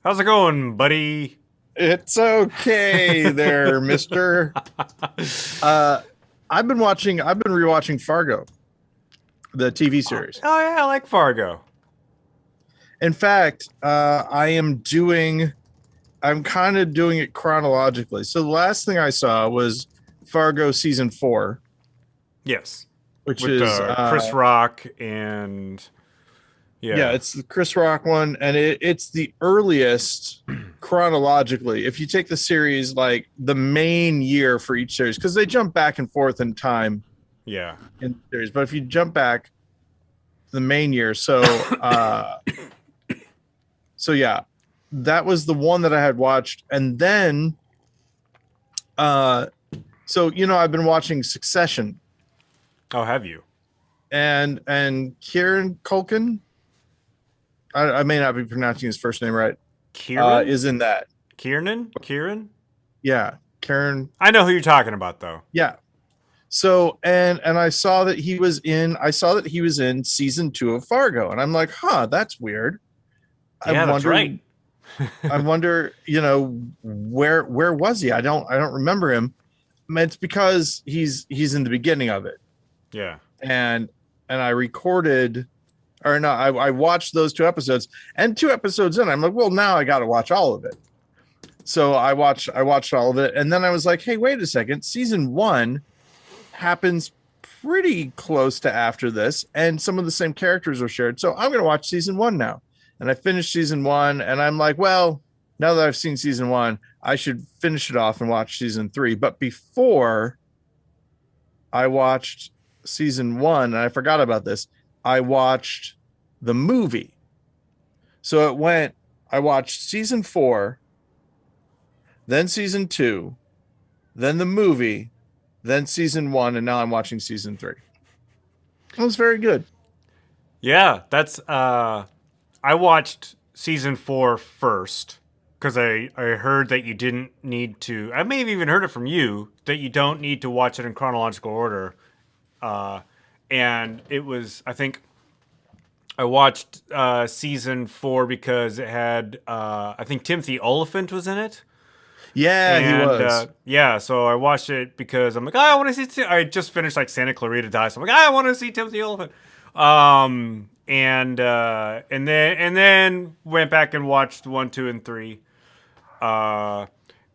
How's it going, buddy? It's okay there, mister. Uh I've been rewatching Fargo, the TV Oh, series. yeah, I like Fargo. In fact, I'm kind of doing it chronologically. So the last thing I saw was Fargo season 4, Yes, which with is Chris Rock and yeah, yeah, it's the Chris Rock one, and it's the earliest chronologically. If you take the series, like the main year for each series, because they jump back and forth in time yeah, in series, but if you jump back the main year. So yeah, that was the one that I had watched. And then uh I've been watching Succession, oh, have you? and Kieran Culkin, I may not be pronouncing his first name right, Kieran? is in that. Kieran? Yeah, Karen. I know who you're talking about, though. Yeah. So and I saw that he was in season 2 of Fargo, and I'm like, huh, that's weird. I Yeah, that's wonder right. I wonder, where was he? I don't remember him. It's because he's in the beginning of it. Yeah, And I recorded, or no, I watched those 2 episodes, and 2 episodes in, I'm like, well, now I got to watch all of it. So I watched all of it, and then I was like, hey, wait a second, season 1 happens pretty close to after this, and some of the same characters are shared. So I'm going to watch season 1 now. And I finished season 1, and I'm like, well, now that I've seen season 1, I should finish it off and watch season 3. But before I watched season 1, and I forgot about this, I watched the movie. So I watched season 4, then season 2, then the movie, then season 1, and now I'm watching season 3. It was very good. yeah. That's I watched season 4 first because I heard that you didn't need to. I may have even heard it from you that you don't need to watch it in chronological order. Uh, and it was, I think I watched season 4 because it had I think Timothy Oliphant was in it. Yeah, he And was. yeah, so I watched it because I'm like, oh, I want to see. I just finished like Santa Clarita Dies, so I'm like, I want to see Timothy Oliphant. And then went back and watched 1, 2, and 3. Uh,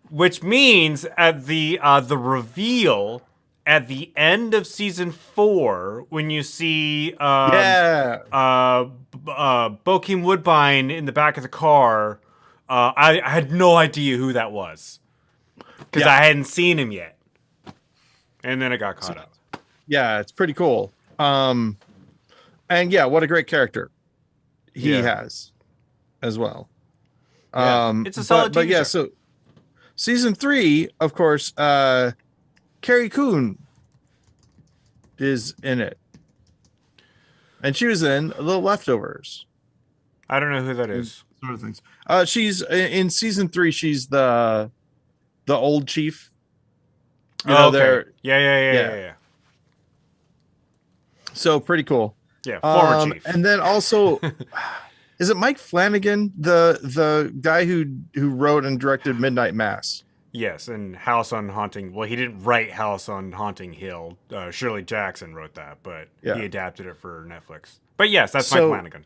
which means at the reveal at the end of season 4, when you see Yeah. Bokeem Woodbine in the back of the car, I had no idea who that was because Yeah. I hadn't seen him yet, and then I got So, caught up. yeah, it's pretty cool. And yeah, what a great character he Yeah, has as well. yeah, it's a solid But TV yeah, show. so season 3, of course, Carrie Coon is in it. And she was in The Leftovers, I don't know who that and is. sort of things. She's in season 3, she's the old chief. Oh, okay. There, Yeah, yeah, yeah, yeah. yeah, yeah. So pretty cool. Yeah, former chief. And then also, is it Mike Flanagan, the guy who wrote and directed Midnight Mass? Yes, and House on Haunting. Well, he didn't write House on Haunting Hill. Shirley Jackson wrote that, but he Yeah. adapted it for Netflix. But yes, that's Mike So Flanagan.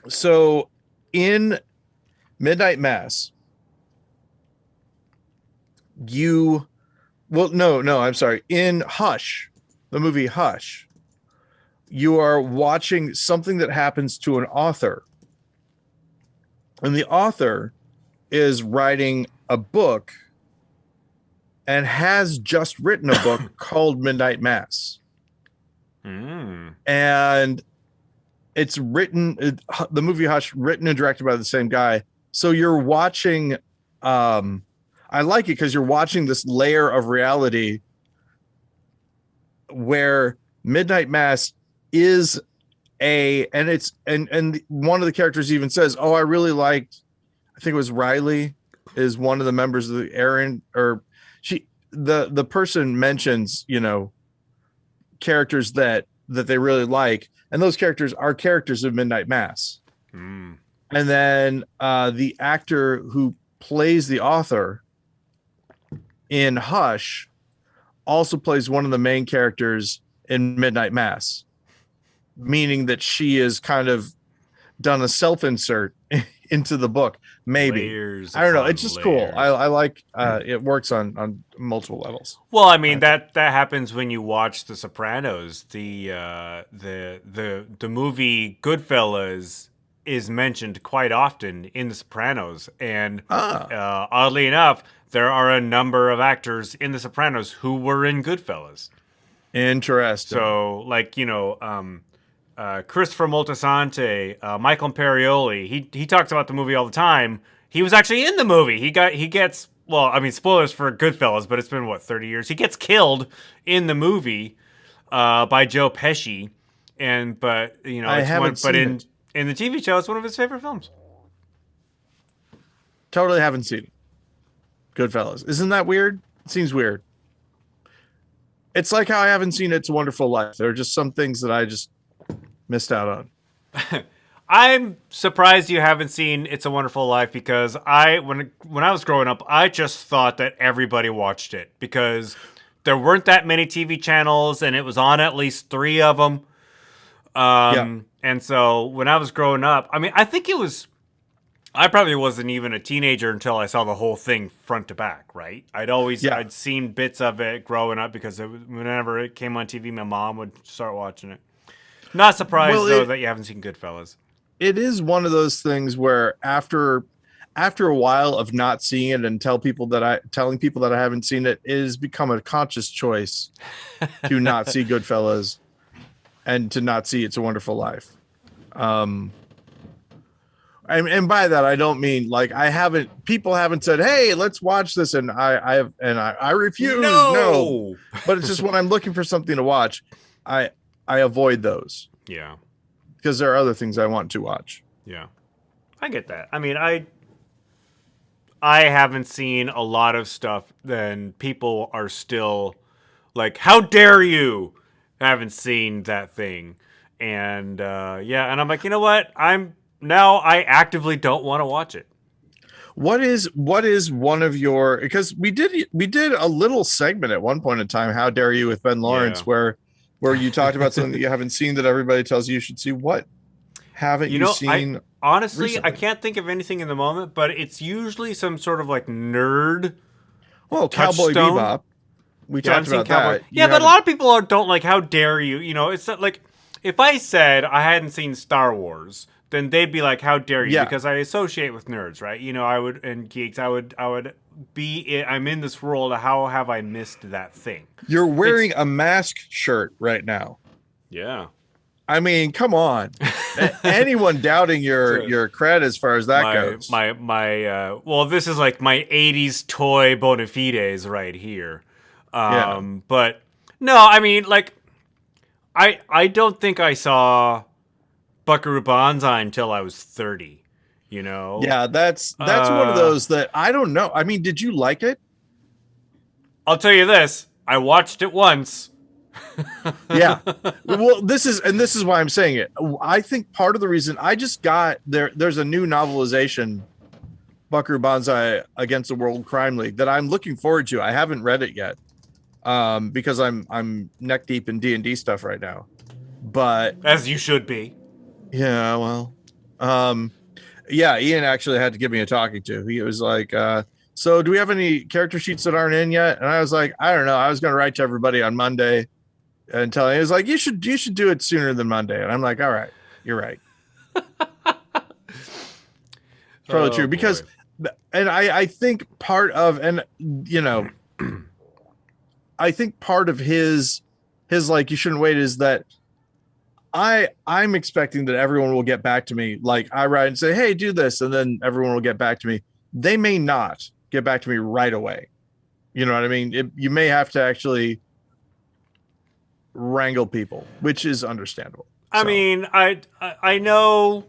so in Midnight Mass, you well, no, I'm sorry. In Hush, the movie Hush, you are watching something that happens to an author, and the author is writing a book and has just written a book called Midnight Mass. Mm. And it's the movie Hush, written and directed by the same guy. So you're watching, I like it because you're watching this layer of reality where Midnight Mass is and one of the characters even says, oh, I really liked, I think it was Riley, is one of the members of the Aaron, or the person mentions, characters that they really like, and those characters are characters of Midnight Mass. Mm. And then the actor who plays the author in Hush also plays one of the main characters in Midnight Mass, meaning that she is kind of done a self-insert into the book. Maybe. Layers I don't know. upon It's just cool. layers. I like it works on multiple levels. Well, I mean that happens when you watch The Sopranos. The movie Goodfellas is mentioned quite often in The Sopranos, and oddly enough, there are a number of actors in The Sopranos who were in Goodfellas. Interesting. So, like, Christopher Moltisanti, Michael Imperioli, he talks about the movie all the time. He was actually in the movie. He gets, well, I mean, spoilers for Goodfellas, but it's been, 30 years? He gets killed in the movie by Joe Pesci. But in the TV show, it's one of his favorite films. Totally haven't seen it. Goodfellas. Isn't that weird? It seems weird. It's like how I haven't seen It's a Wonderful Life. There are just some things that I just missed out on. I'm surprised you haven't seen It's a Wonderful Life, because when I was growing up, I just thought that everybody watched it because there weren't that many TV channels and it was on at least 3 of them. And so when I was growing up, I mean, I probably wasn't even a teenager until I saw the whole thing front to back, right? I'd seen bits of it growing up because whenever it came on TV, my mom would start watching it. Not surprised, though, that you haven't seen Goodfellas. It is one of those things where after a while of not seeing it and telling people that I haven't seen it, it has become a conscious choice to not see Goodfellas and to not see It's a Wonderful Life. And by that I don't mean like people haven't said, "Hey, let's watch this," and I refuse. No. But it's just when I'm looking for something to watch, I avoid those. Yeah. Because there are other things I want to watch. Yeah. I get that. I mean, I haven't seen a lot of stuff, then people are still like, "How dare you?" I haven't seen that thing. And and I'm like, you know what? I actively don't want to watch it. What is one of your, because we did a little segment at one point in time, How Dare You, with Ben Lawrence, where you talked about something that you haven't seen that everybody tells you should see. What haven't you seen? Honestly, recently? I can't think of anything in the moment, but it's usually some sort of like nerd. Well, Cowboy Bebop. We talked about that. Yeah, but a lot of people don't like How Dare You. It's not like, if I said I hadn't seen Star Wars, then they'd be like, "How dare you?" Because I associate with nerds, right? I would, and geeks. I would be. I'm in this world. How have I missed that thing? You're wearing a mask shirt right now. Yeah. I mean, come on. Anyone doubting your cred as far as that goes? Well, this is like my '80s toy bona fides right here. But no, I mean, like, I don't think I saw Buckaroo Banzai until I was 30, Yeah, that's one of those that I don't know. I mean, did you like it? I'll tell you this. I watched it once. Yeah. Well, this is why I'm saying it. I think part of the reason I just got there's a new novelization, Buckaroo Banzai Against the World Crime League, that I'm looking forward to. I haven't read it yet. Because I'm neck deep in D&D stuff right now. But as you should be. Yeah, well, Ian actually had to give me a talking to. He was like, "So, do we have any character sheets that aren't in yet?" And I was like, "I don't know. I was going to write to everybody on Monday and tell him." He was like, "You should do it sooner than Monday." And I'm like, "All right, you're right." It's probably true because, and I think part of, and I think part of his like, you shouldn't wait, is that I'm expecting that everyone will get back to me. Like, I write and say, "Hey, do this," and then everyone will get back to me. They may not get back to me right away. You know what I mean? You may have to actually wrangle people, which is understandable. I mean, I know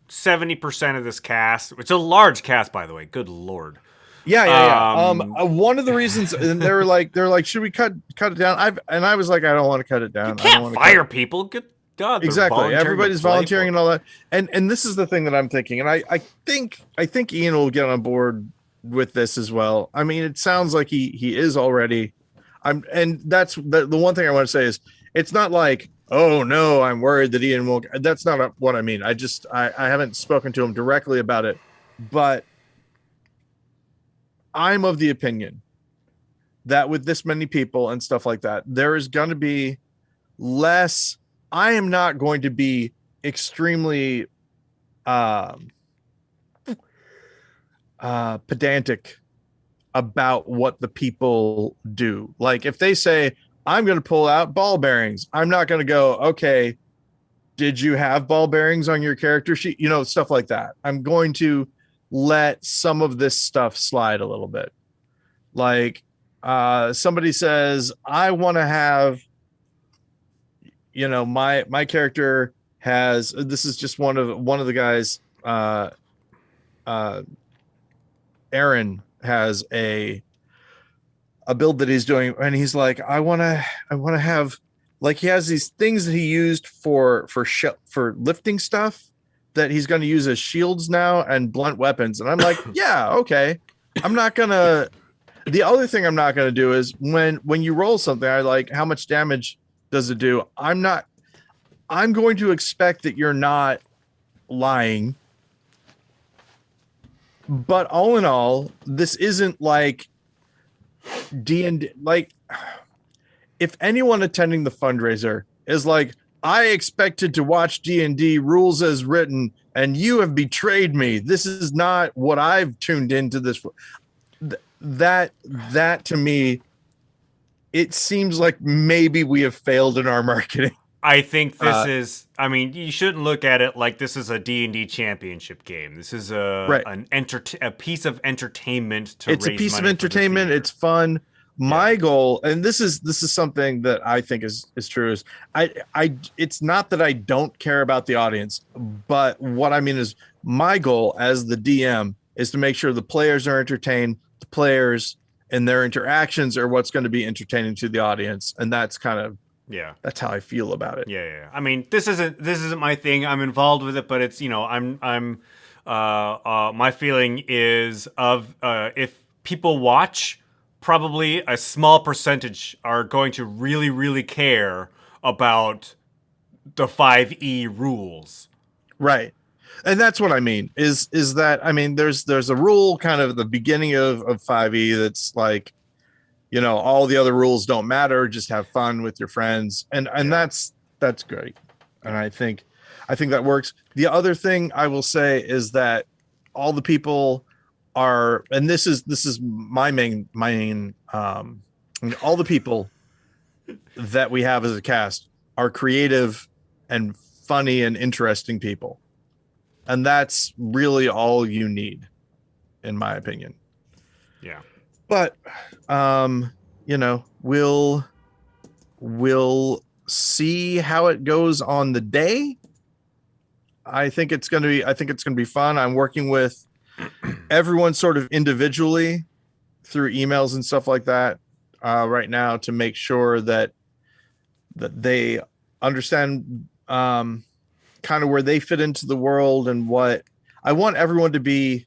70% of this cast. It's a large cast, by the way. Good Lord. Yeah. One of the reasons, and they're like, "Should we cut it down?" I was like, "I don't want to cut it down. You can't fire people. God, they're Exactly. volunteering to Everybody's play volunteering for and all that. And this is the thing that I'm thinking. And I think Ian will get on board with this as well. I mean, it sounds like he is already. And that's the one thing I want to say is it's not like, oh no, I'm worried that Ian won't. That's not what I mean. I haven't spoken to him directly about it, but I'm of the opinion that with this many people and stuff like that, there is going to be less. I am not going to be extremely pedantic about what the people do. Like if they say, I'm going to pull out ball bearings, I'm not going to go, okay, did you have ball bearings on your character sheet? You know, stuff like that. I'm going to let some of this stuff slide a little bit. Like somebody says, I want to have, you know, my character has, this is just one of the guys, Aaron has a build that he's doing, and he's like, I want to have, like, he has these things that he used for lifting stuff that he's going to use as shields now and blunt weapons. And I'm like, yeah, okay. I'm not gonna. The other thing I'm not gonna do is when you roll something, I like, how much damage does it do? I'm going to expect that you're not lying. But all in all, this isn't like D&D. Like, if anyone attending the fundraiser is like, I expected to watch D&D rules as written, and you have betrayed me. This is not what I've tuned into this. That to me, it seems like maybe we have failed in our marketing. I think this is. I mean, you shouldn't look at it like this is a D&D championship game. This is Right. a piece of entertainment to It's a raise piece of money for the entertainment. theater. It's fun. My goal, and this is something that I think is true, is it's not that I don't care about the audience, but what I mean is my goal as the DM is to make sure the players are entertained, the players and their interactions are what's going to be entertaining to the audience, and that's kind of, Yeah. that's how I feel about it. Yeah. I mean, this isn't my thing. I'm involved with it, but it's, you know, my feeling is of if people watch, probably a small percentage are going to really, really care about the 5e rules. Right. And that's what I mean is that, I mean, there's a rule kind of at the beginning of 5e that's like, you know, all the other rules don't matter, just have fun with your friends, and that's great. And I think that works. The other thing I will say is that all the people are, and this is my main all the people that we have as a cast are creative and funny and interesting people, and that's really all you need, in my opinion. Yeah. But you know, we'll see how it goes on the day. I think it's going to be fun. I'm working with everyone sort of individually through emails and stuff like that right now to make sure that they understand kind of where they fit into the world, and what I want everyone to be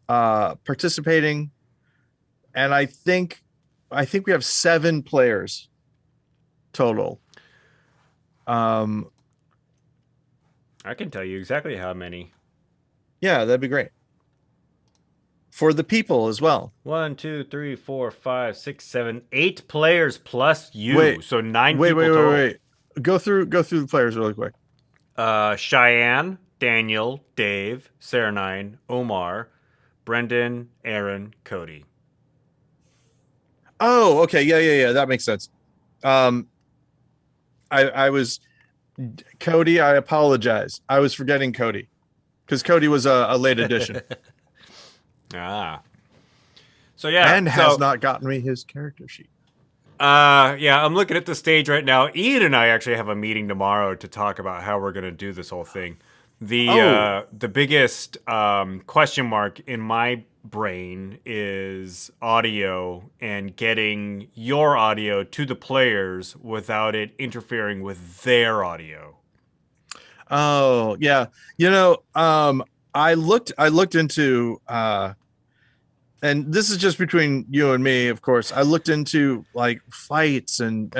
participating. And I think we have 7 players total. I can tell you exactly how many. Yeah, that'd be great. For the people as well. 1, 2, 3, 4, 5, 6, 7, 8 players plus you. Wait, So 9 people total. Wait. Go through the players really quick. Cheyenne, Daniel, Dave, Saranine, Omar, Brendan, Aaron, Cody. Oh, okay. Yeah. That makes sense. I was Cody. I apologize. I was forgetting Cody because Cody was a late addition. So yeah, and has not gotten me his character sheet. Yeah, I'm looking at the stage right now. Ian and I actually have a meeting tomorrow to talk about how we're going to do this whole thing. The biggest question mark in my brain is audio and getting your audio to the players without it interfering with their audio. Oh, yeah. I looked into and this is just between you and me, of course. I looked into like flights and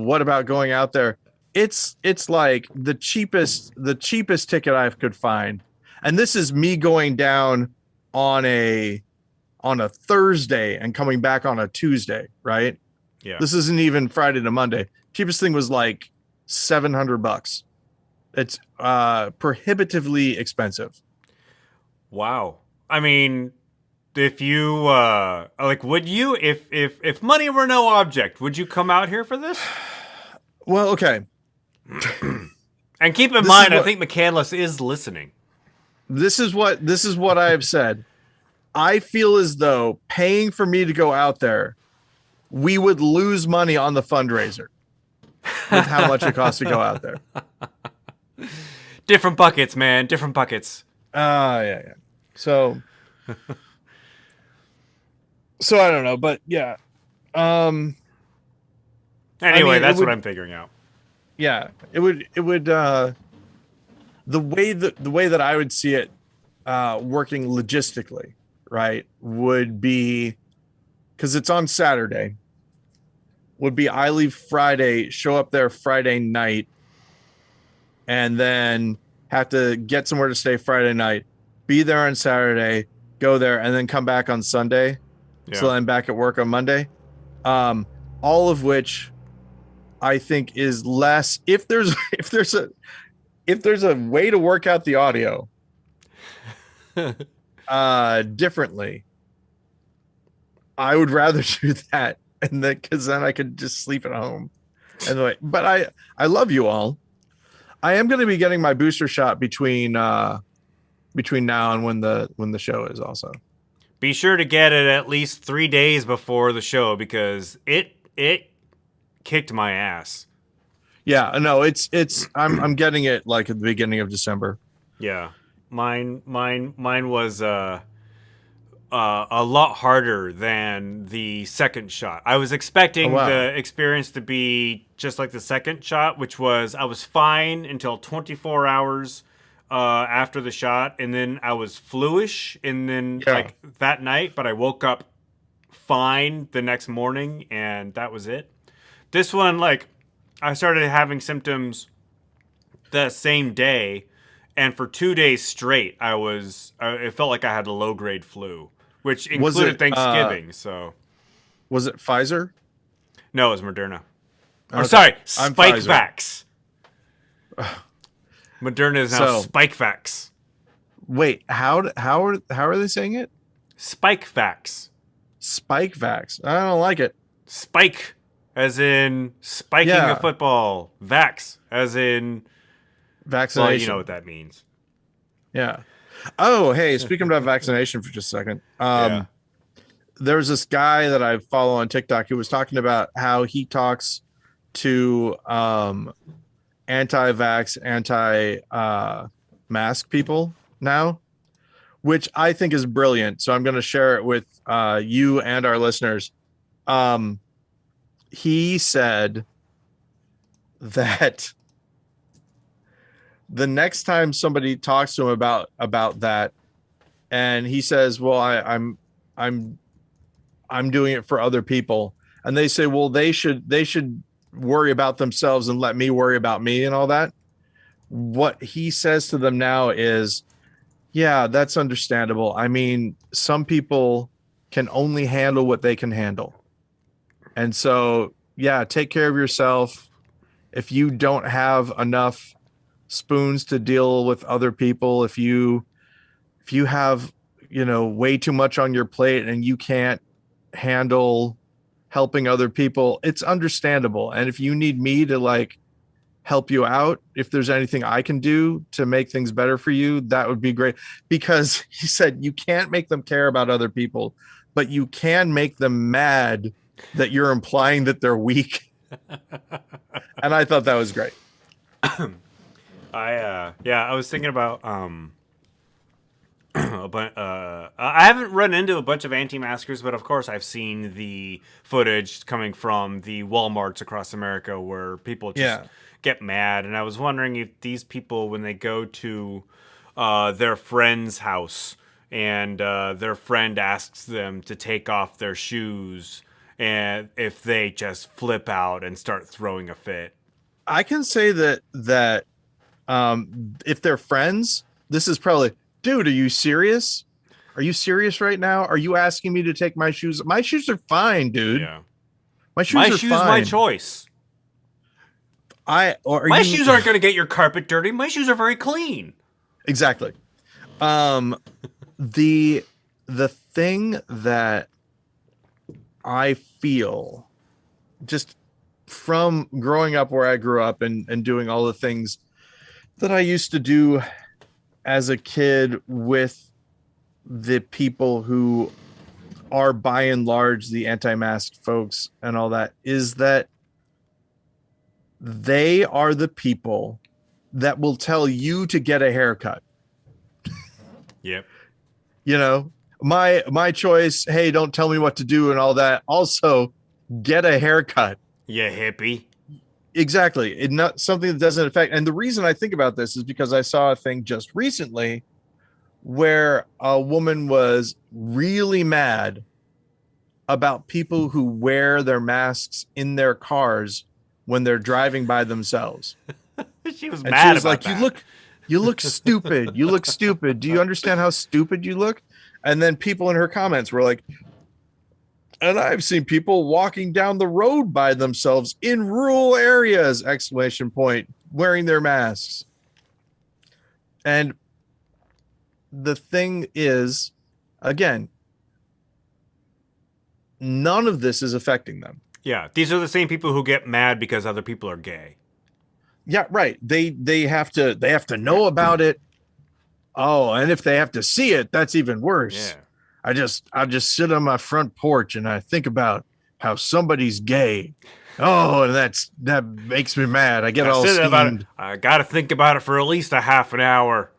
what about going out there? It's like the cheapest ticket I could find. And this is me going down on a Thursday and coming back on a Tuesday, right? Yeah. This isn't even Friday to Monday. Cheapest thing was like $700. It's prohibitively expensive. Wow. I mean, if you would you if money were no object, would you come out here for this? Well, okay. And keep in This mind, is I what- think McCandless is listening. This is what I have said. I feel as though paying for me to go out there, we would lose money on the fundraiser with how much it costs to go out there. Different buckets, man. Different buckets. Yeah. So I don't know, but yeah. Anyway, that's would, what I'm figuring out. yeah, it would the way that I would see it working logistically, right, would be, because it's on Saturday, would be I leave Friday, show up there Friday night, and then have to get somewhere to stay Friday night, be there on Saturday, go there, and then come back on Sunday. Yeah. So I'm back at work on Monday. All of which I think is less. If there's a way to work out the audio differently, I would rather do that, and then because then I could just sleep at home. But I love you all. I am going to be getting my booster shot between now and when the show is also. Be sure to get it at least 3 days before the show because it kicked my ass. Yeah, no, it's I'm getting it like at the beginning of December. Yeah, mine was a lot harder than the second shot. I was expecting the experience to be just like the second shot, which was I was fine until 24 hours after the shot, and then I was fluish, and then like that night, but I woke up fine the next morning, and that was it. This one, like, I started having symptoms the same day, and for 2 days straight, it felt like I had a low-grade flu, which included Thanksgiving, so. Was it Pfizer? No, it was Moderna. Okay. Or sorry, I'm Pfizer. Spikevax. Moderna is now Spikevax. Wait, how are they saying it? Spikevax. Spikevax. I don't like it. Spike, as in spiking a football. Vax, as in vaccination. Well, you know what that means. Yeah. Oh, hey, speaking about vaccination for just a second. There's this guy that I follow on TikTok who was talking about how he talks to anti-vax, anti-mask people now, which I think is brilliant. So I'm going to share it with you and our listeners. He said that the next time somebody talks to him about that, and he says, "Well, I'm doing it for other people," and they say, "Well, they should worry about themselves and let me worry about me and all that." What he says to them now is, "Yeah, that's understandable. I mean, some people can only handle what they can handle, and so yeah, take care of yourself. If you don't have enough spoons to deal with other people, if you have way too much on your plate and you can't handle helping other people, it's understandable. And if you need me to like help you out, if there's anything I can do to make things better for you, that would be great." Because he said you can't make them care about other people, but you can make them mad that you're implying that they're weak. And I thought that was great. I was thinking about I haven't run into a bunch of anti-maskers, but of course I've seen the footage coming from the Walmarts across America where people just get mad, and I was wondering if these people, when they go to their friend's house and their friend asks them to take off their shoes, and if they just flip out and start throwing a fit. I can say that if they're friends, this is probably, dude, are you serious? Are you serious right now? Are you asking me to take my shoes? My shoes are fine, dude. Yeah. My shoes My are shoes, fine. my choice. My shoes aren't going to get your carpet dirty. My shoes are very clean. Exactly. The thing that I feel just from growing up where I grew up and doing all the things that I used to do as a kid with the people who are by and large the anti-masked folks and all that, is that they are the people that will tell you to get a haircut. Yep. You know, my choice, hey, don't tell me what to do and all that. Also, get a haircut. Yeah, hippie. Exactly. It not something that doesn't affect. And the reason I think about this is because I saw a thing just recently where a woman was really mad about people who wear their masks in their cars when they're driving by themselves. She was And mad she was about like, that. you look stupid. You look stupid. Do you understand how stupid you look? And then people in her comments were like, and I've seen people walking down the road by themselves in rural areas, ! Wearing their masks. And the thing is, again, none of this is affecting them. Yeah, these are the same people who get mad because other people are gay. Yeah, right. They have to know about it. Oh, and if they have to see it, that's even worse. Yeah. I just sit on my front porch and I think about how somebody's gay. Oh, and that makes me mad. I get all steamed. I got to think about it for at least a half an hour.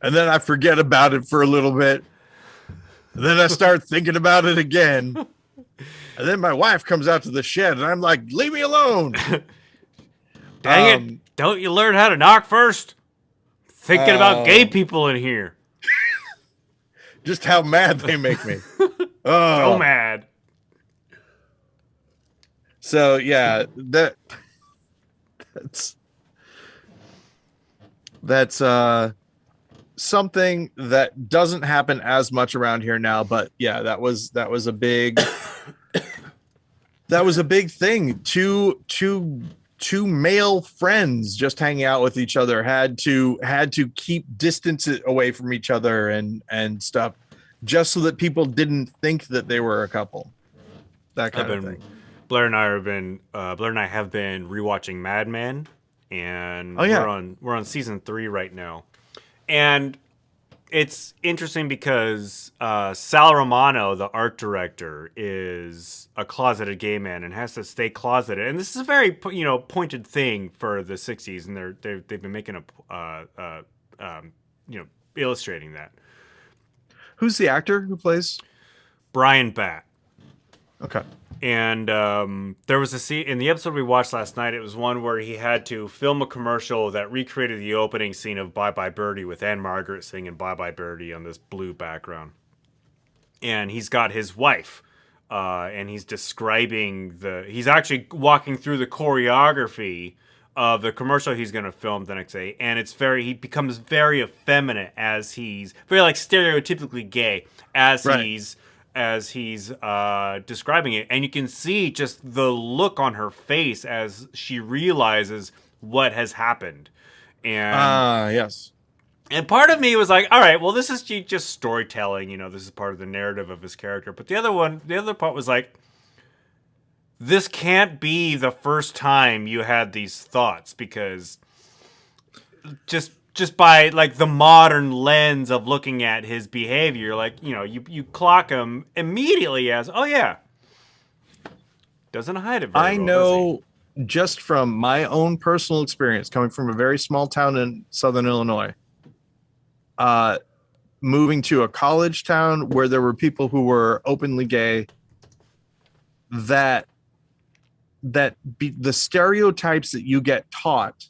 And then I forget about it for a little bit. And then I start thinking about it again. And then my wife comes out to the shed and I'm like, leave me alone. Dang it. Don't you learn how to knock first? Thinking about gay people in here. Just how mad they make me. So mad. So yeah, that's something that doesn't happen as much around here now, but yeah, that was a big thing. Two male friends just hanging out with each other had to keep distance away from each other and stuff, just so that people didn't think that they were a couple. That kind of thing. Blair and I have been rewatching Mad Men, and we're on season 3 right now. And it's interesting because Sal Romano, the art director, is a closeted gay man and has to stay closeted. And this is a very pointed thing for the 60s, and they've been making illustrating that. Who's the actor who plays Brian Batt? Okay. And there was a scene in the episode we watched last night. It was one where he had to film a commercial that recreated the opening scene of Bye Bye Birdie with Anne Margaret singing Bye Bye Birdie on this blue background. And he's got his wife, and he's describing he's actually walking through the choreography of the commercial he's going to film the next day. And he becomes very effeminate as he's very stereotypically gay as he's describing it. And you can see just the look on her face as she realizes what has happened. And yes. And part of me was like, all right, well, this is just storytelling. This is part of the narrative of his character. But the other part was like, this can't be the first time you had these thoughts, because just by the modern lens of looking at his behavior, you clock him immediately as, oh yeah, doesn't hide it very well. I know just from my own personal experience, coming from a very small town in Southern Illinois, moving to a college town where there were people who were openly gay, that the stereotypes that you get taught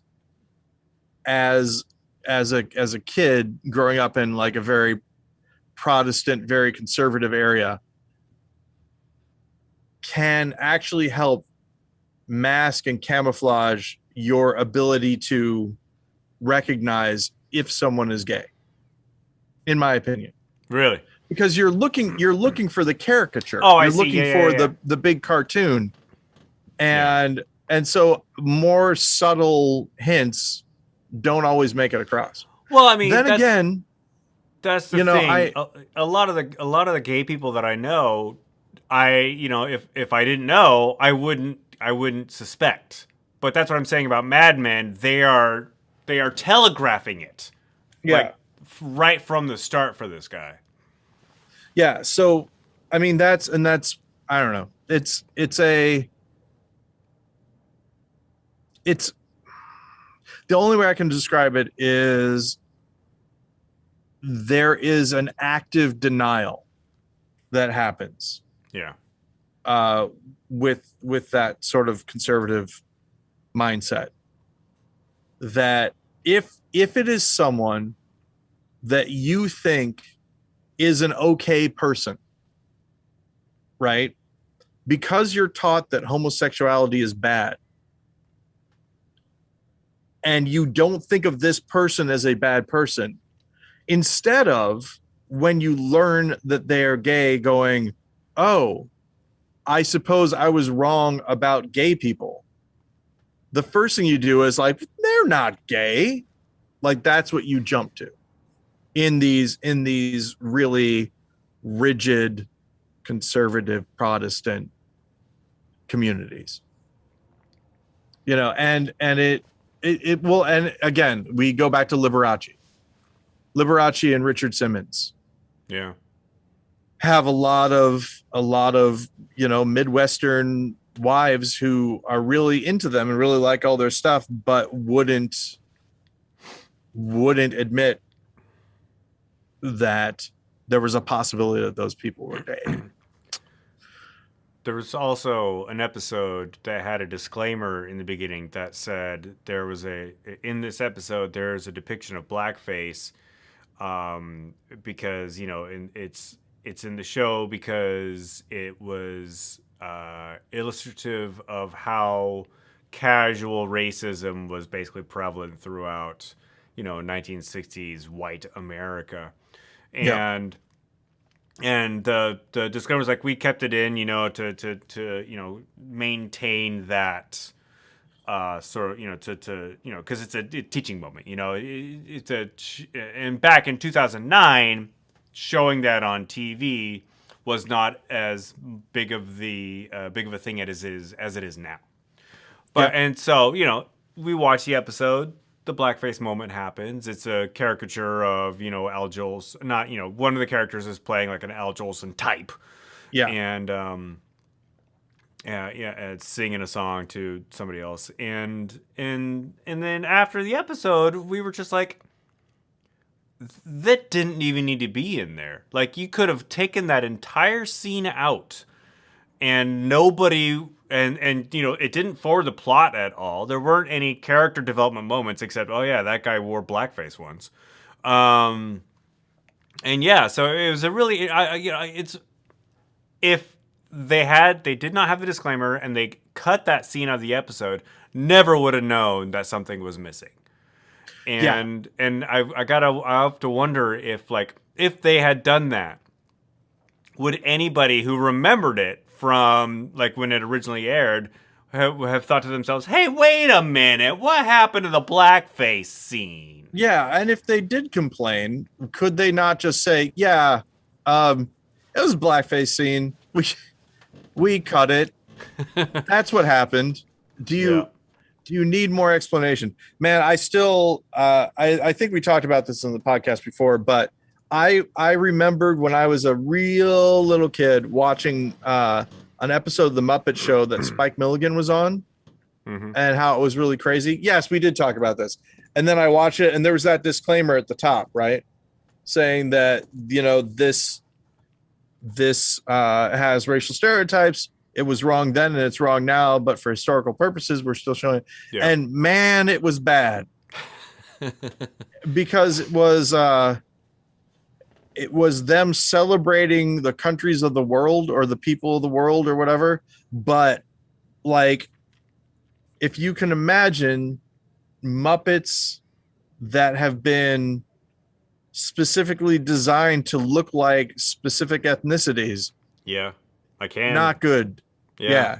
as a kid growing up in like a very Protestant, very conservative area can actually help mask and camouflage your ability to recognize if someone is gay, in my opinion. Really? Because you're looking for the caricature. Oh, I you're see. looking Yeah, for yeah, yeah. the big cartoon. And so more subtle hints don't always make it across. Well, I mean, Then again, that's the you know, thing. A lot of the gay people that I know, if I didn't know, I wouldn't suspect. But that's what I'm saying about Mad Men. They are telegraphing it, like right from the start for this guy. Yeah. So, I mean, that's I don't know. It's the only way I can describe it is there is an active denial that happens. Yeah. With that sort of conservative mindset, that if it is someone that you think is an okay person, right? Because you're taught that homosexuality is bad, and you don't think of this person as a bad person, instead of when you learn that they are gay going, oh, I suppose I was wrong about gay people. The first thing you do is like, they're not gay. Like that's what you jump to in these really rigid conservative Protestant communities. You know, and it will, and again, we go back to Liberace and Richard Simmons. Yeah. Have a lot of Midwestern wives who are really into them and really like all their stuff, but wouldn't admit that there was a possibility that those people were gay. There was also an episode that had a disclaimer in the beginning that said in this episode there's a depiction of blackface, because it's in the show because it was illustrative of how casual racism was basically prevalent throughout 1960s white America. And the disclaimer was like, we kept it in to maintain that sort of because it's a teaching moment, and back in 2009 showing that on TV was not as big of a thing as it is now. But and so we watch the episode. The blackface moment happens. It's a caricature of Al Jolson. Not one of the characters is playing like an Al Jolson type. Yeah. And it's singing a song to somebody else. And then after the episode, we were just like, that didn't even need to be in there. Like, you could have taken that entire scene out, and nobody. And it didn't forward the plot at all. There weren't any character development moments except, oh yeah, that guy wore blackface once. And yeah, so it was a really, it's, if they did not have the disclaimer and they cut that scene out of the episode, never would have known that something was missing. And I have to wonder if they had done that, would anybody who remembered it from like when it originally aired have thought to themselves, hey, wait a minute, what happened to the blackface scene? Yeah, and if they did complain, could they not just say, yeah, it was a blackface scene, we cut it, that's what happened. Do you need more explanation? Man, I still I think we talked about this on the podcast before, but I remembered when I was a real little kid watching an episode of The Muppet Show that Spike Milligan was on, and how it was really crazy. Yes, we did talk about this. And then I watched it, and there was that disclaimer at the top, right? Saying that, this has racial stereotypes, it was wrong then and it's wrong now, but for historical purposes, we're still showing it. Yeah. And man, it was bad because it was them celebrating the countries of the world or the people of the world or whatever. But like, if you can imagine Muppets that have been specifically designed to look like specific ethnicities, Yeah, I can. not good. Yeah.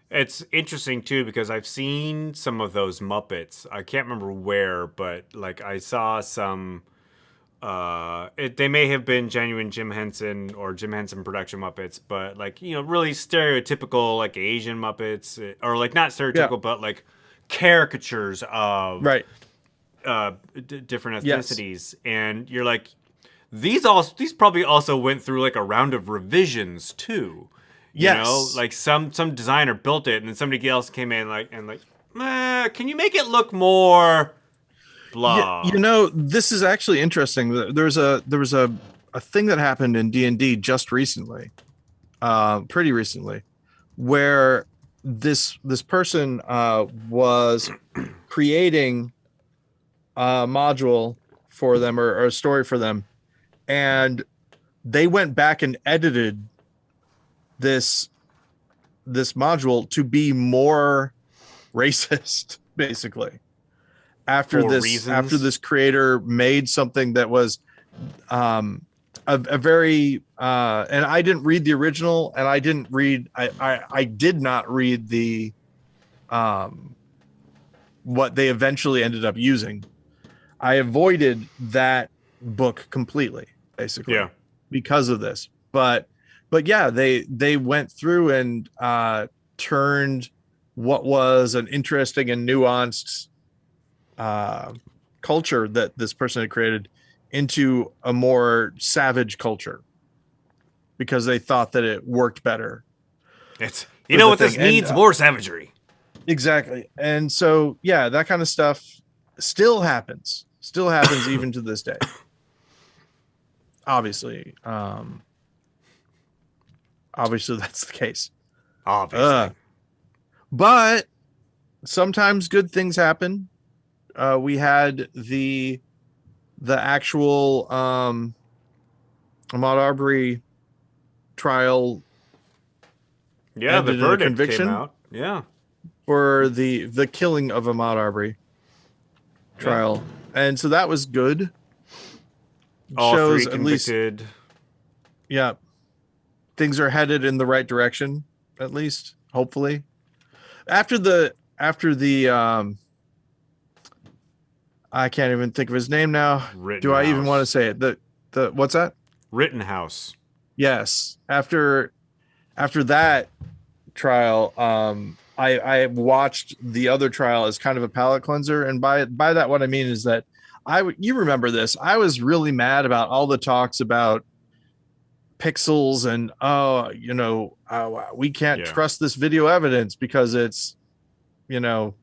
It's interesting too because I've seen some of those Muppets. I can't remember where, but like I saw some. They may have been genuine Jim Henson or Jim Henson production Muppets, but like really stereotypical like Asian Muppets, or like not stereotypical, but like caricatures of Right. Different Yes. ethnicities, and you're like, these probably also went through like a round of revisions too. Yes. Like some designer built it, and then somebody else came in can you make it look more blah? This is actually interesting. There was a thing that happened in D&D just recently, pretty recently, where this person was creating a module for them or a story for them, and they went back and edited this module to be more racist, basically. After this creator made something that was a very and I didn't read the original, and I did not read the what they eventually ended up using. I avoided that book completely, basically. Yeah. Because of this. But yeah, they went through and turned what was an interesting and nuanced culture that this person had created into a more savage culture because they thought that it worked better. It's this needs more savagery. Exactly. And so yeah, that kind of stuff still happens even to this day. Obviously that's the case. Obviously. But sometimes good things happen. We had the actual Ahmaud Arbery trial. Yeah, the verdict came out. Yeah. For the killing of Ahmaud Arbery trial. Yeah. And so that was good. All shows three convicted. Yeah. Things are headed in the right direction, at least, hopefully. After the I can't even think of his name now. Do I even want to say it? The what's that? Rittenhouse. Yes. After that trial, I watched the other trial as kind of a palate cleanser, and by that what I mean is that you remember this. I was really mad about all the talks about pixels and we can't trust this video evidence because it's it's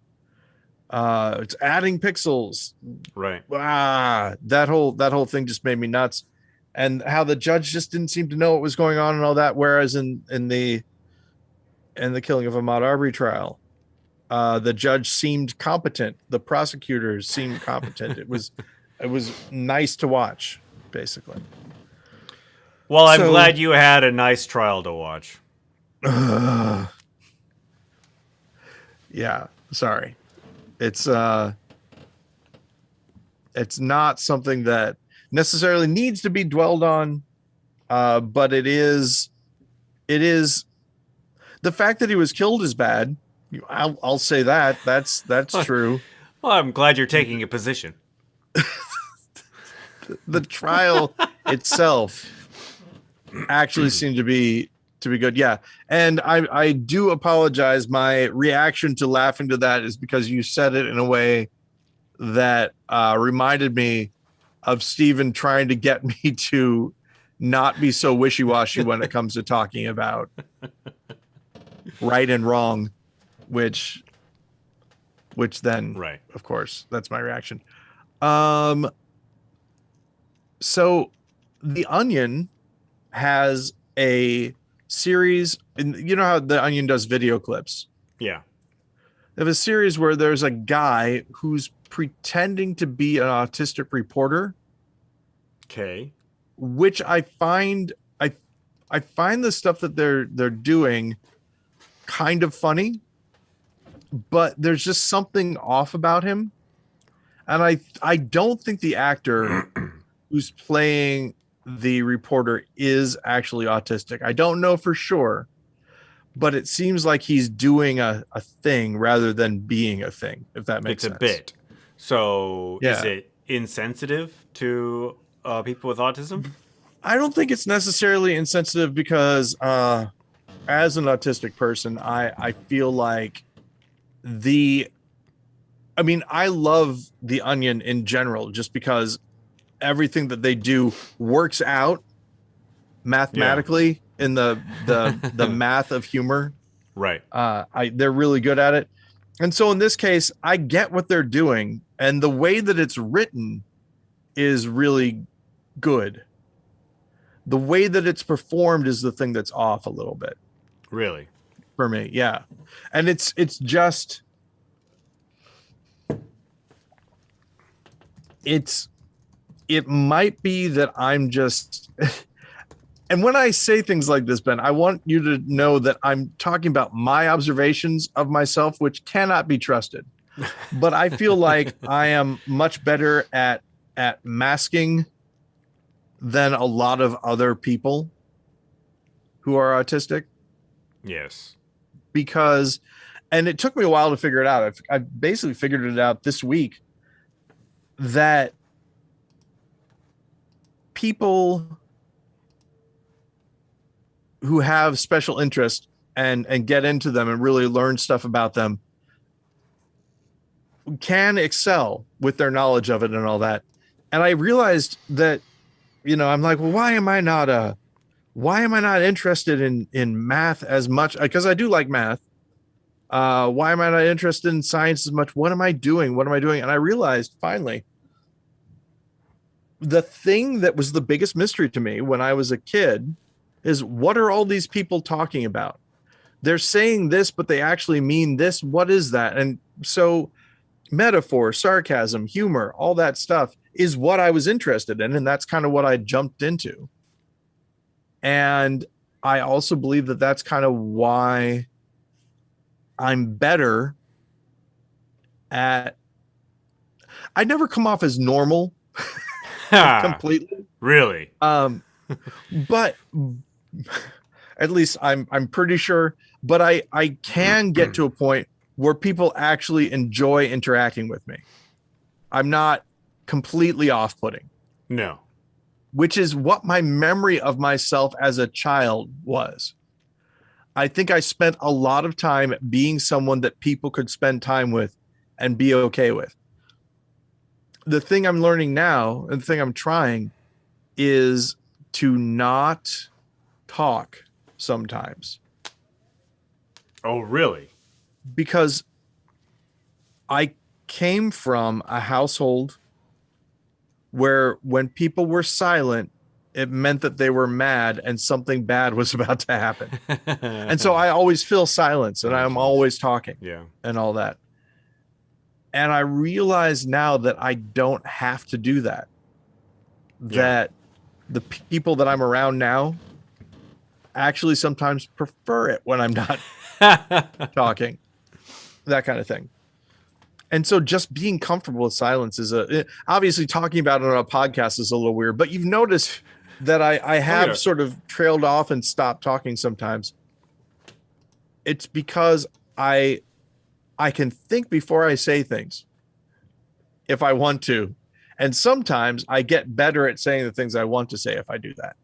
adding pixels. Right. That whole thing just made me nuts. And how the judge just didn't seem to know what was going on and all that. Whereas in the killing of Ahmaud Arbery trial, the judge seemed competent. The prosecutors seemed competent. It was nice to watch, basically. Well, I'm glad you had a nice trial to watch. Yeah, sorry. It's not something that necessarily needs to be dwelled on, but it is the fact that he was killed is bad. I'll say that. That's true. Well, I'm glad you're taking a position. The trial itself actually seemed to be good. Yeah. And I do apologize. My reaction to laughing to that is because you said it in a way that reminded me of Steven trying to get me to not be so wishy-washy when it comes to talking about right and wrong, which then, right, of course, that's my reaction. So The Onion has a series, and you know how the Onion does video clips. Yeah. They have a series where there's a guy who's pretending to be an autistic reporter, Okay. which I find the stuff that they're doing kind of funny, but there's just something off about him. And I don't think the actor who's playing the reporter is actually autistic. I don't know for sure, but it seems like he's doing a thing rather than being a thing, if that makes It's sense. a bit. So is Yeah. it insensitive to people with autism? I don't think it's necessarily insensitive because as an autistic person, I feel like I love the Onion in general just because everything that they do works out mathematically in the math of humor. Right. They're really good at it. And so in this case, I get what they're doing, and the way that it's written is really good. The way that it's performed is the thing that's off a little bit Really? for me. Yeah. And it's just it might be that I'm just and when I say things like this, Ben, I want you to know that I'm talking about my observations of myself, which cannot be trusted. But I feel like I am much better at masking than a lot of other people who are autistic, Yes. because, and it took me a while to figure it out. I basically figured it out this week that people who have special interest and get into them and really learn stuff about them can excel with their knowledge of it and all that. And I realized that, I'm like, well, why am I not interested in math as much? Because I do like math. Why am I not interested in science as much? What am I doing? And I realized finally the thing that was the biggest mystery to me when I was a kid is, what are all these people talking about? They're saying this, but they actually mean this. What is that? And so metaphor, sarcasm, humor, all that stuff is what I was interested in. And that's kind of what I jumped into. And I also believe that that's kind of why I'm better at, I never come off as normal completely. Really? But at least I'm pretty sure, but I can get to a point where people actually enjoy interacting with me. I'm not completely off-putting. No. Which is what my memory of myself as a child was. I think I spent a lot of time being someone that people could spend time with and be okay with. The thing I'm learning now, and the thing I'm trying, is to not talk sometimes. Oh, really? Because I came from a household where when people were silent, it meant that they were mad and something bad was about to happen. And so I always feel silence and I'm always talking and all that. And I realize now that I don't have to do that. That the people that I'm around now actually sometimes prefer it when I'm not talking, that kind of thing. And so just being comfortable with silence is obviously talking about it on a podcast is a little weird, but you've noticed that I have sort of trailed off and stopped talking sometimes. It's because I can think before I say things if I want to. And sometimes I get better at saying the things I want to say if I do that.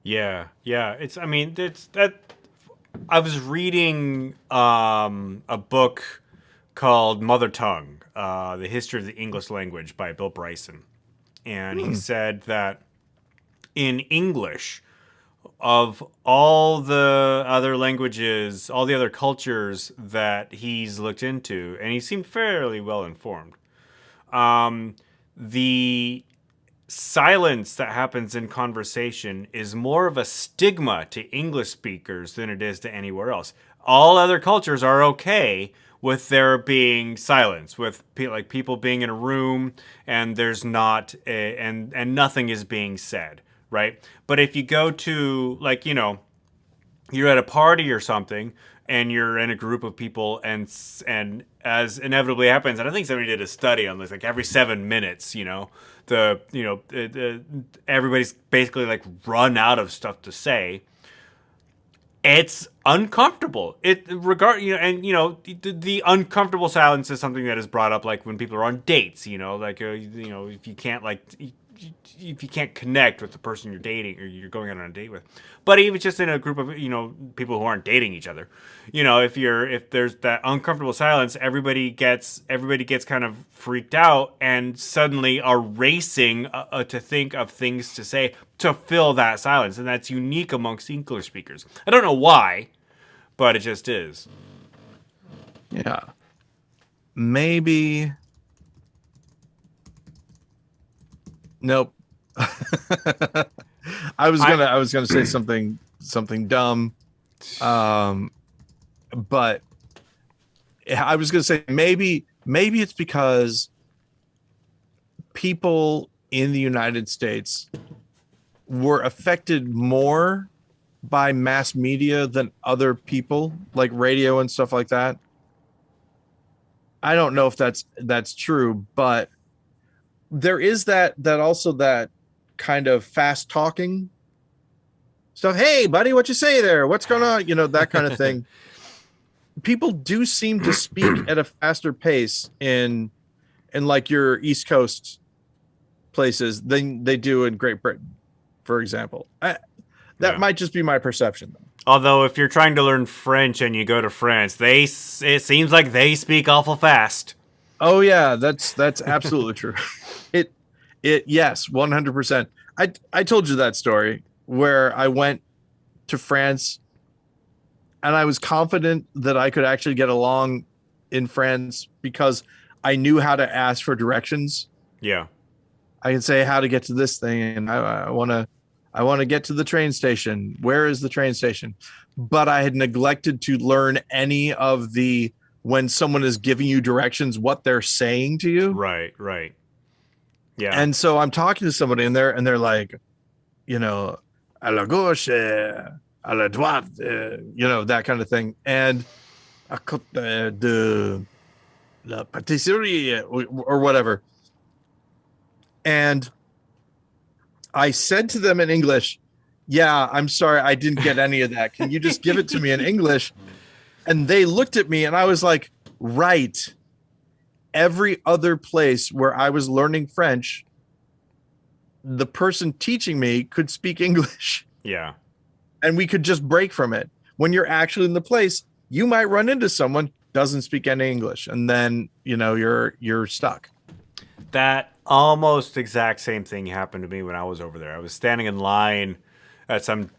Yeah. It's that I was reading a book called Mother Tongue, The History of the English Language by Bill Bryson. And he said that in English, of all the other languages, all the other cultures that he's looked into, and he seemed fairly well informed, the silence that happens in conversation is more of a stigma to English speakers than it is to anywhere else. All other cultures are okay with there being silence, with like people being in a room and there's not and nothing is being said, right? But if you go to, like, you're at a party or something and you're in a group of people, and as inevitably happens, and I think somebody did a study on this, like every 7 minutes, everybody's basically like run out of stuff to say. It's uncomfortable. The uncomfortable silence is something that is brought up, like when people are on dates. If you can't if you can't connect with the person you're dating or you're going out on a date with. But even just in a group of people who aren't dating each other, if there's that uncomfortable silence, everybody gets kind of freaked out and suddenly are racing to think of things to say to fill that silence, and that's unique amongst English speakers. I don't know why, but it just is. Yeah, maybe. Nope. I was gonna say something dumb, but I was gonna say maybe it's because people in the United States were affected more by mass media than other people, like radio and stuff like that. I don't know if that's true, but there is that also that kind of fast talking stuff. Hey, buddy, what you say there? What's going on? That kind of thing. People do seem to speak at a faster pace in like your East Coast places than they do in Great Britain, for example. That might just be my perception, though. Although, if you're trying to learn French and you go to France, it seems like they speak awful fast. Oh yeah, that's absolutely true. Yes, 100%. I told you that story where I went to France and I was confident that I could actually get along in France because I knew how to ask for directions. Yeah. I can say how to get to this thing, and I want to get to the train station. Where is the train station? But I had neglected to learn any of the, when someone is giving you directions, what they're saying to you. Right. Yeah. And so I'm talking to somebody and they're like, à la gauche, à la droite, that kind of thing. And à côté de la pâtisserie or whatever. And I said to them in English, yeah, I'm sorry, I didn't get any of that. Can you just give it to me in English? And they looked at me and I was like, right. Every other place where I was learning French, the person teaching me could speak English. Yeah. And we could just break from it. When you're actually in the place, you might run into someone who doesn't speak any English, and then, you're stuck. That almost exact same thing happened to me when I was over there. I was standing in line at some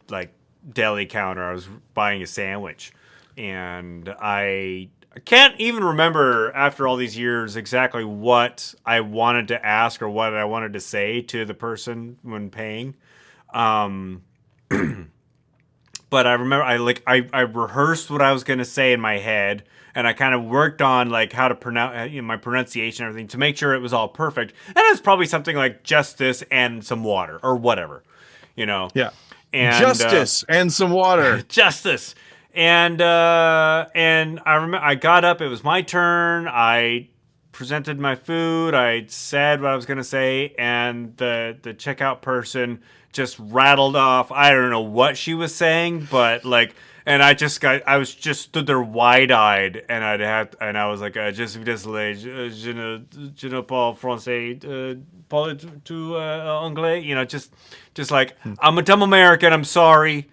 like deli counter. I was buying a sandwich, and I can't even remember after all these years exactly what I wanted to ask or what I wanted to say to the person when paying. But I remember I rehearsed what I was going to say in my head, and I kind of worked on like how to pronounce my pronunciation and everything to make sure it was all perfect. And it's probably something like just this and some water or whatever, Yeah. And justice and some water. Justice. And I remember I got up. It was my turn. I presented my food. I said what I was gonna say, and the checkout person just rattled off. I don't know what she was saying, but like, and I was just stood there wide eyed, and I was like, je suis désolé, je ne parle français, parle tu anglais, just like, I'm a dumb American. I'm sorry.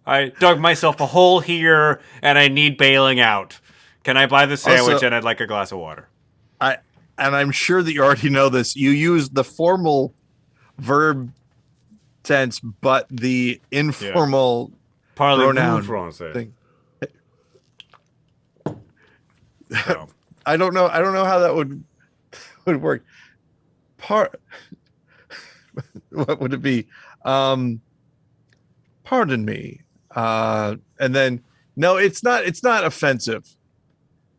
I dug myself a hole here, and I need bailing out. Can I buy the sandwich? Also, and I'd like a glass of water. And I'm sure that you already know this. You use the formal verb tense, but the informal pronoun thing. So. I don't know how that would work. part what would it be? Um, Pardon me. And then no, it's not offensive.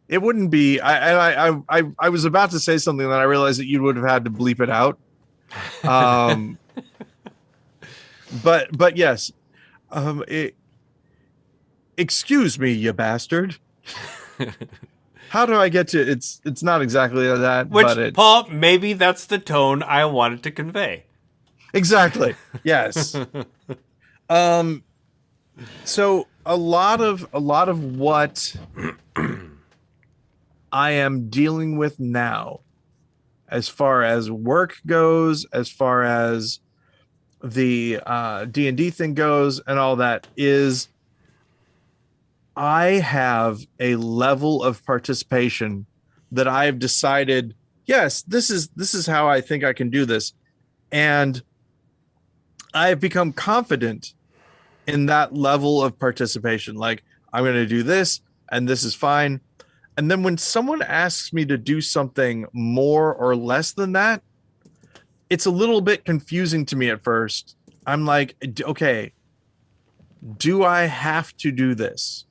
It wouldn't be. I was about to say something that I realized that you would have had to bleep it out. Um, but yes. It, excuse me, you bastard. How do I get to it's not exactly that, Which, but it's Paul, maybe that's the tone I wanted to convey. exactly. Yes. Um so a lot of what I am dealing with now, as far as work goes, as far as the D&D thing goes and all that, is I have a level of participation that I've decided, yes, this is how I think I can do this. And I've become confident in that level of participation. Like, I'm going to do this and this is fine. And then when someone asks me to do something more or less than that, it's a little bit confusing to me at first. I'm like, okay, do I have to do this?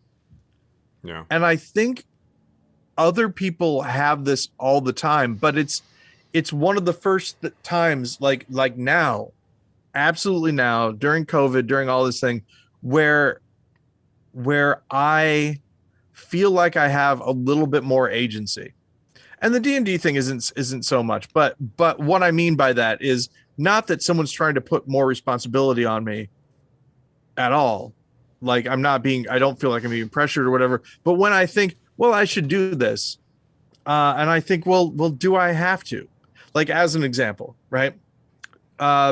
Yeah. And I think other people have this all the time, but it's one of the first times, like now, absolutely now, during COVID, during all this thing, where I feel like I have a little bit more agency. And the D&D thing isn't so much, but what I mean by that is not that someone's trying to put more responsibility on me at all. Like, I don't feel like I'm being pressured or whatever. But when I think, well, I should do this, and I think, well, do I have to? Like, as an example, right?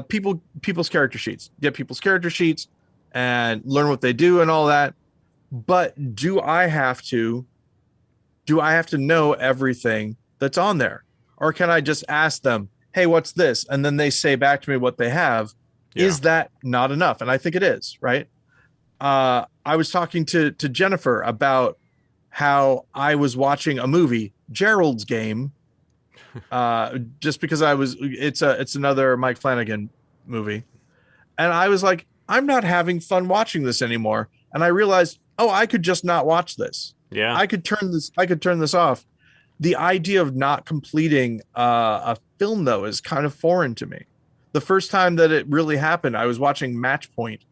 People's character sheets. Get people's character sheets and learn what they do and all that. But do I have to know everything that's on there? Or can I just ask them, hey, what's this? And then they say back to me what they have. Yeah. Is that not enough? And I think it is, right? I was talking to Jennifer about how I was watching a movie, Gerald's Game, just because it's another Mike Flanagan movie. And I was like, I'm not having fun watching this anymore. And I realized, oh, I could just not watch this. Yeah. I could turn this off. The idea of not completing a film, though, is kind of foreign to me. The first time that it really happened, I was watching Match Point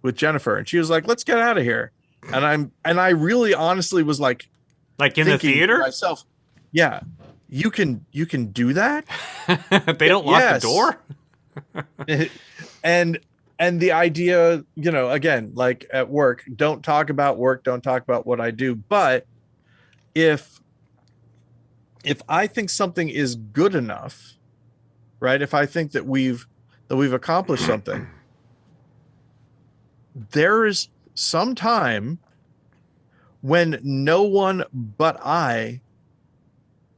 with Jennifer, and she was like, let's get out of here. And I really honestly was like in the theater to myself, yeah, you can do that. they don't lock the door. and the idea, again, like at work, don't talk about work, don't talk about what I do. But if I think something is good enough, right? If I think that we've accomplished something, there is some time when no one but I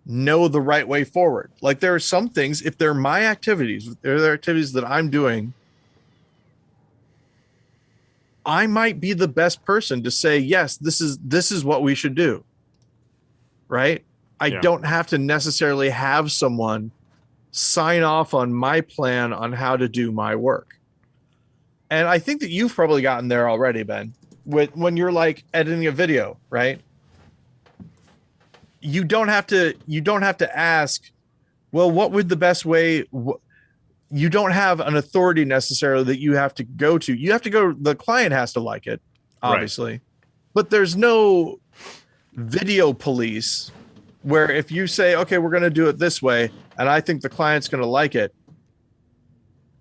know the right way forward. Like, there are some things, if they're my activities, if they're activities that I'm doing, I might be the best person to say, yes, this is what we should do. Right? I don't have to necessarily have someone sign off on my plan on how to do my work. And I think that you've probably gotten there already, Ben, when you're like editing a video, right? You don't have to ask, well, what would the best way? You don't have an authority necessarily that you have to go to. You have to go. The client has to like it, obviously, but there's no video police where if you say, okay, we're going to do it this way, and I think the client's going to like it,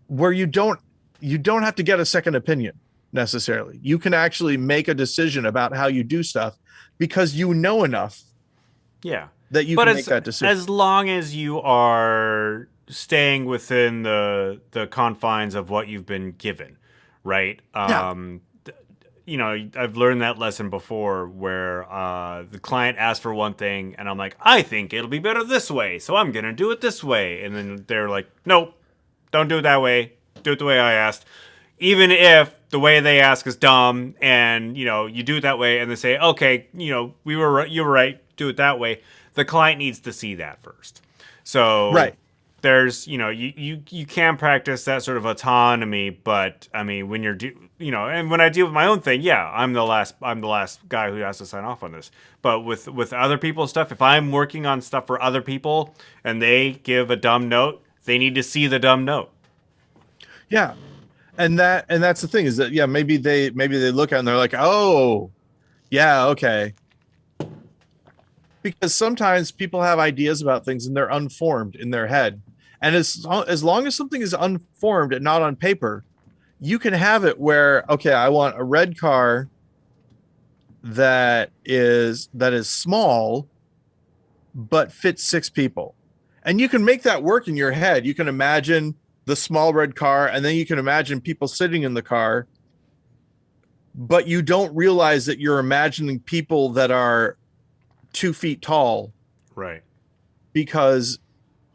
where you don't have to get a second opinion necessarily. You can actually make a decision about how you do stuff because you know enough. Yeah. That you can make that decision. As long as you are staying within the confines of what you've been given, right? I've learned that lesson before where the client asks for one thing and I'm like, I think it'll be better this way, so I'm going to do it this way. And then they're like, nope, don't do it that way. Do it the way I asked. Even if the way they ask is dumb and, you do it that way and they say, okay, you were right, do it that way. The client needs to see that first. So right. there's you can practice that sort of autonomy, but I mean when you're and when I deal with my own thing, yeah, I'm the last guy who has to sign off on this. But with other people's stuff, if I'm working on stuff for other people and they give a dumb note, they need to see the dumb note. Yeah. And that's the thing is that maybe they look at it and they're like, "Oh, yeah, okay." Because sometimes people have ideas about things and they're unformed in their head. And as long as something is unformed and not on paper, you can have it where, okay, I want a red car that is small but fits 6 people. And you can make that work in your head. You can imagine the small red car, and then you can imagine people sitting in the car, but you don't realize that you're imagining people that are 2 feet tall, right? Because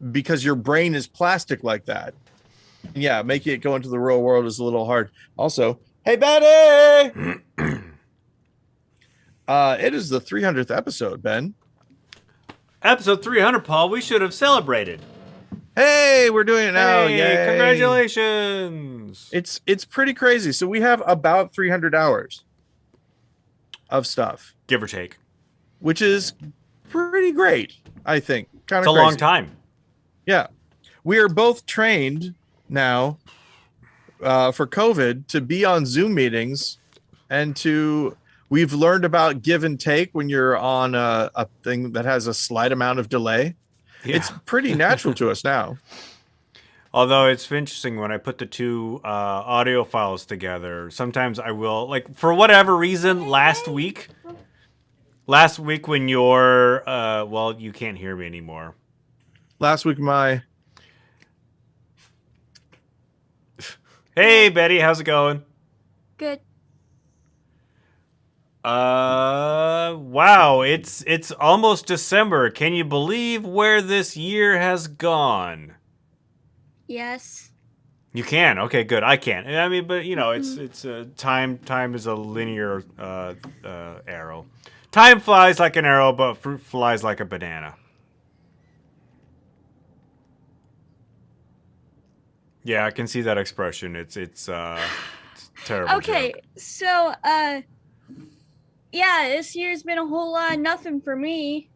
your brain is plastic like that. And yeah, making it go into the real world is a little hard. Also, hey Betty, it is the 300th episode, Ben. Episode 300, Paul. We should have celebrated. Hey, we're doing it now. Hey, yay. Congratulations. It's pretty crazy. So we have about 300 hours of stuff, give or take, which is pretty great, I think. Kind it's of a long time. Yeah. We are both trained now for COVID to be on Zoom meetings, and we've learned about give and take when you're on a thing that has a slight amount of delay. Yeah. It's pretty natural to us now. Although it's interesting when I put the two audio files together, sometimes I will, like, for whatever reason, last week when you're, well, you can't hear me anymore. Last week, Hey, Betty, how's it going? Good. Wow, it's almost December. Can you believe where this year has gone? Yes. You can. Okay, good. I can't. I mean, but it's time is a linear arrow. Time flies like an arrow, but fruit flies like a banana. Yeah, I can see that expression. It's terrible. Okay, joke. So yeah, this year's been a whole lot of nothing for me.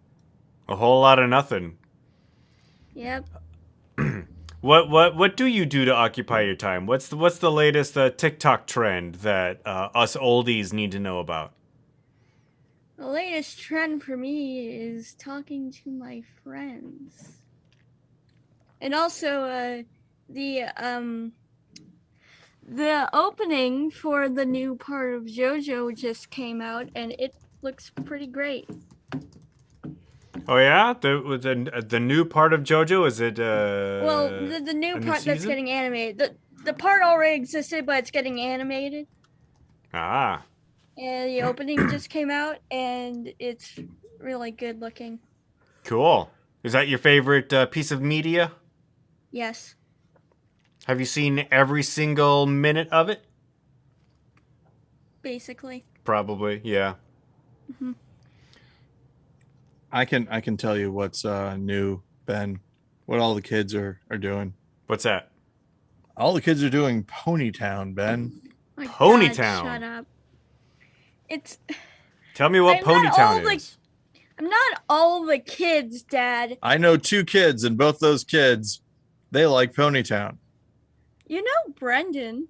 A whole lot of nothing. Yep. What do you do to occupy your time? What's the latest TikTok trend that us oldies need to know about? The latest trend for me is talking to my friends. And also the opening for the new part of JoJo just came out, and it looks pretty great. Oh yeah, the new part of JoJo, is it? Well, the new part that's getting animated. The part already existed, but it's getting animated. Ah. And the opening just came out, and it's really good looking. Cool. Is that your favorite piece of media? Yes. Have you seen every single minute of it? Basically. Probably, yeah. Mm-hmm. I can tell you what's new, Ben. What all the kids are doing. What's that? All the kids are doing Ponytown, Ben. My Ponytown. God, shut up. It's. Tell me what Ponytown is. I'm not all the kids, Dad. I know 2 kids, and both those kids, they like Ponytown. You know Brendan.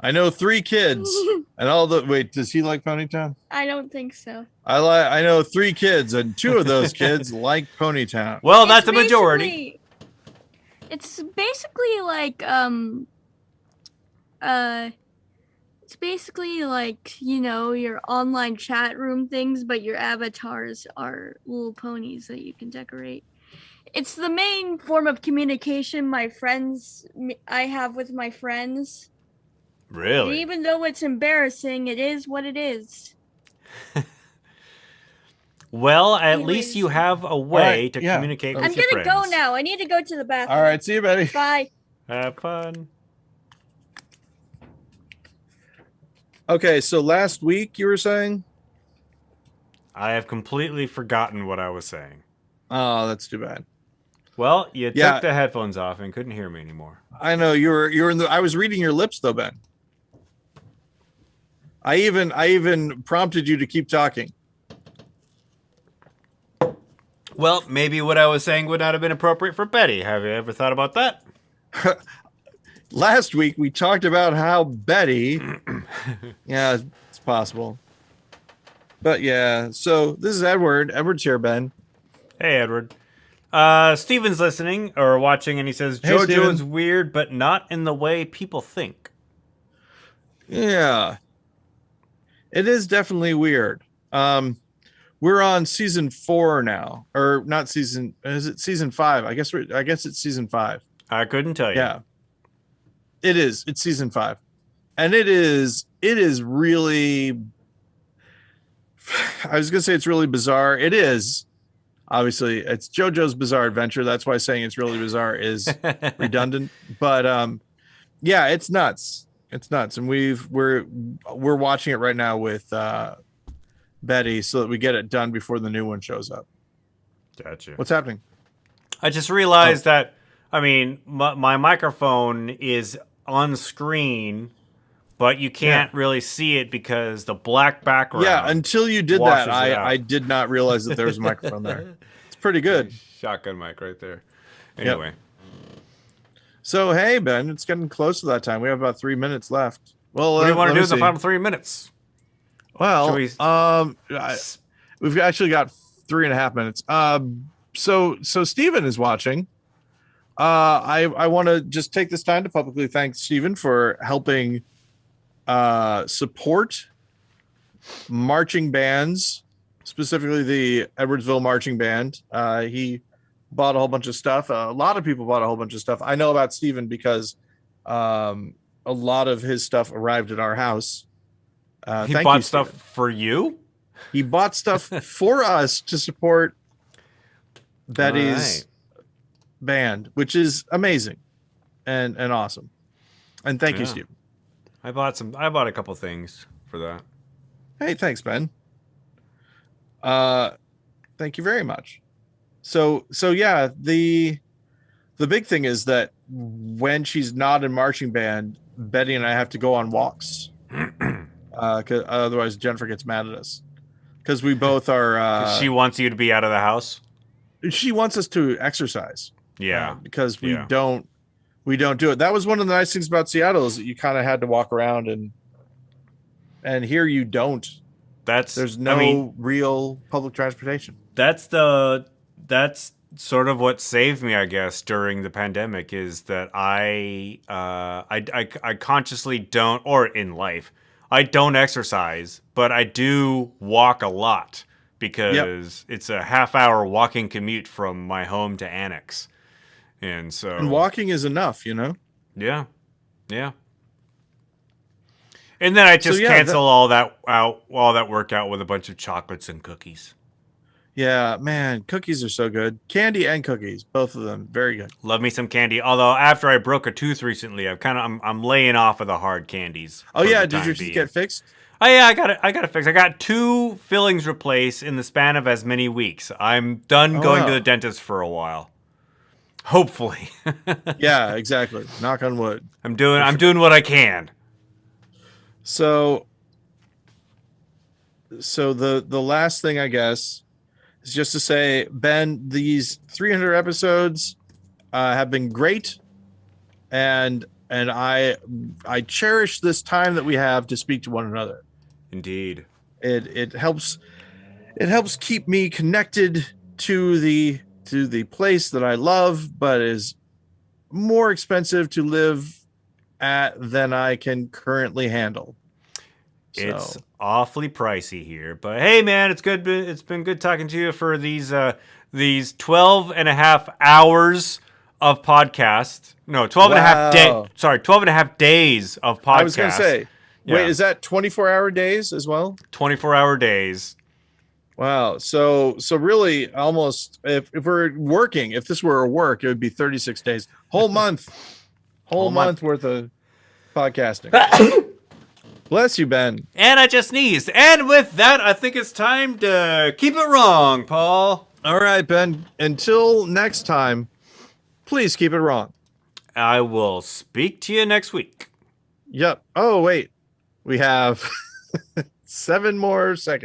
I know 3 kids, and wait, does he like Ponytown? I don't think so. I know 3 kids, and 2 of those kids like Ponytown. Well, that's a majority. It's basically like it's basically like, your online chat room things, but your avatars are little ponies that you can decorate. It's the main form of communication I have with my friends. Really? And even though it's embarrassing, it is what it is. Well, at least you have a way to communicate with your friends. I'm gonna go now. I need to go to the bathroom. All right, see you, Betty. Bye. Have fun. Okay, so last week you were saying? I have completely forgotten what I was saying. Oh, that's too bad. Well, you Yeah. took the headphones off and couldn't hear me anymore. I know you're in the. I was reading your lips though, Ben. I even prompted you to keep talking. Well, maybe what I was saying would not have been appropriate for Betty. Have you ever thought about that? Last week we talked about how Betty. Yeah, it's possible. But yeah, so this is Edward. Edward's here, Ben. Hey, Edward. Steven's listening or watching, and he says, Hey, JoJo's Steven. weird, but not in the way people think. Yeah, it is definitely weird. We're on season 4 now, or not season? Is it season 5? I guess it's season 5. I couldn't tell you. Yeah, it is. It's season 5, and it is really. I was gonna say it's really bizarre. It is. Obviously, it's JoJo's Bizarre Adventure. That's why saying it's really bizarre is redundant. But yeah, it's nuts. It's nuts, and we're watching it right now with Betty so that we get it done before the new one shows up. Gotcha. What's happening? I just realized that, I mean, my microphone is on screen, but you can't really see it because the black background. Yeah, until you did that, washes it out. I did not realize that there was a microphone there. It's pretty good. Shotgun mic right there. Anyway. So, hey, Ben, it's getting close to that time. We have about 3 minutes left. Well, What do you want to let do me in the see. final 3 minutes? Well, Should we've actually got 3.5 minutes. So Steven is watching. I want to just take this time to publicly thank Steven for helping support marching bands, specifically the Edwardsville Marching Band. He bought a whole bunch of stuff. A lot of people bought a whole bunch of stuff. I know about Steven because a lot of his stuff arrived at our house. He Thank bought you, stuff Steven. for you? He bought stuff for us to support Betty's band, which is amazing and awesome. And thank you, Steven. I bought a couple things for that. Hey, thanks, Ben. Thank you very much. So yeah, the big thing is that when she's not in marching band, Betty and I have to go on walks. 'Cause otherwise Jennifer gets mad at us. Because we both are She wants you to be out of the house? she wants us to exercise. Yeah. Because we don't do it. That was one of the nice things about Seattle is that you kind of had to walk around and here you don't. There's no real public transportation. That's sort of what saved me, I guess, during the pandemic is that I consciously don't, or in life, I don't exercise, but I do walk a lot because it's a half-hour walking commute from my home to Annex. And so walking is enough, you know? Yeah. Yeah. And then I just cancel all that workout with a bunch of chocolates and cookies. Yeah, man, cookies are so good. Candy and cookies, both of them, very good. Love me some candy. Although after I broke a tooth recently, I'm laying off of the hard candies. Oh yeah, did your teeth get fixed? Oh yeah, I got it fixed. I got 2 fillings replaced in the span of as many weeks. I'm done going to the dentist for a while. Hopefully. Yeah, exactly. Knock on wood. I'm doing what I can. So the last thing I guess is just to say, Ben, these 300 episodes have been great, and I cherish this time that we have to speak to one another. Indeed, it helps keep me connected to the place that I love, but is more expensive to live at than I can currently handle. It's awfully pricey here, but hey, man, it's good. It's been good talking to you for these 12 and a half hours of podcast. No, 12 and a half day. Sorry, 12 and a half days of podcast. I was going to say, wait, is that 24-hour days as well? 24-hour days. Wow. So really almost if we're working, if this were a work, it would be 36 days. Whole month. Whole month worth of podcasting. Bless you, Ben. And I just sneezed. And with that, I think it's time to keep it wrong, Paul. All right, Ben. Until next time, Please keep it wrong. I will speak to you next week. Yep. Oh, wait. We have 7 more seconds.